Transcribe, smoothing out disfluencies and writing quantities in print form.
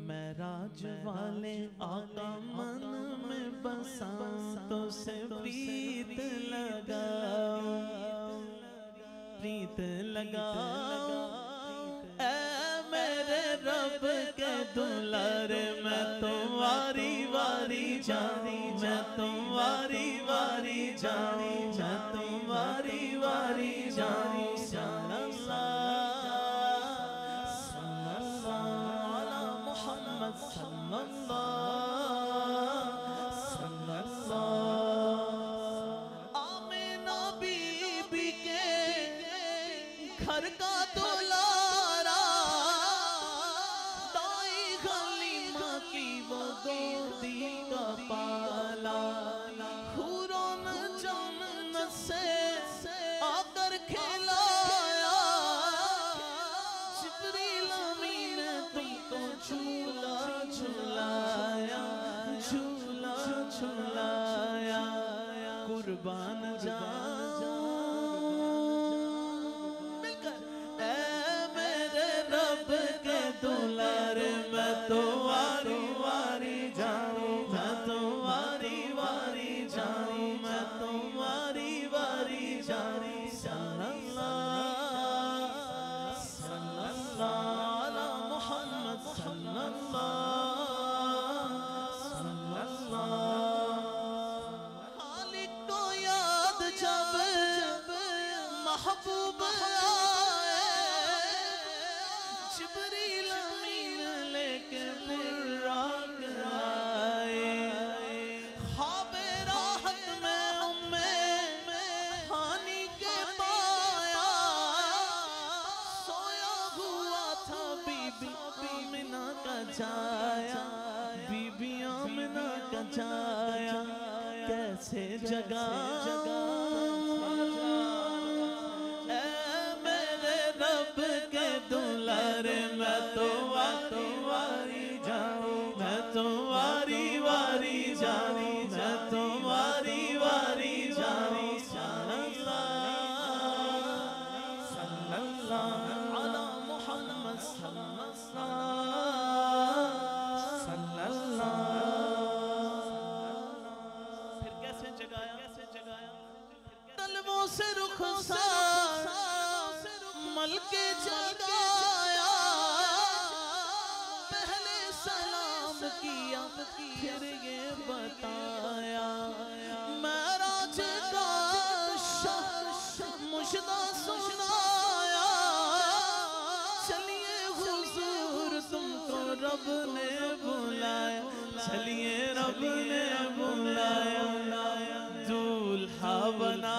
महराज वाले आका मन में बसा तो से प्रीत लगाओ, प्रीत लगाओ। ऐ मेरे रब के दुलारे मैं तो वारी वारी जाऊं, मैं तो वारी वारी जाऊं, मैं तो वारी वारी जाऊं। आमिना बीबी के घर का दुलारा, दाई हलीमा की वो गोदी का पाला। हुरों ने जन्नत से आकर खिलाया, जिब्रील अमीन ने तुमको झूला झूलाया, झूला झूलाया। कुर्बान मिलकर ऐ मेरे रब के दुलारे मैं तो वारी वारी जाऊं, मैं तो वारी वारी जाऊं, मैं तो वारी वारी जाऊं। सल्लल्लाहु सल्लल्लाहु अला मुहम्मद सल्लल्लाहु। खालिक को याद जब महबूब आए, जिब्रील अमीन लेके बुर्राक आए। ख्वाबे राहत में उम्मे हानी के पाया, सोया हुआ था बीबी आमिना का जाया, बीबी आमिना का जाया। कैसे जगा ऐ मेरे रब के दुलारे मैं तो वारी जाऊं, मैं तो वारी वारी जाऊं, मैं तो वारी वारी जाऊं। सल्लल्लाहु अला मुहम्मद सल्लल्लाहु। फिर कैसे जगाया, कैसे जगाया? तलवों से रुखसार मल के जगाया, पहले सलाम किया फिर ये बताया। महराज का मुशदा सुनाया, चलिए हुजूर तुमको रब ने बुलाया, चलिए रब ने बुलाया। दूल्हा बना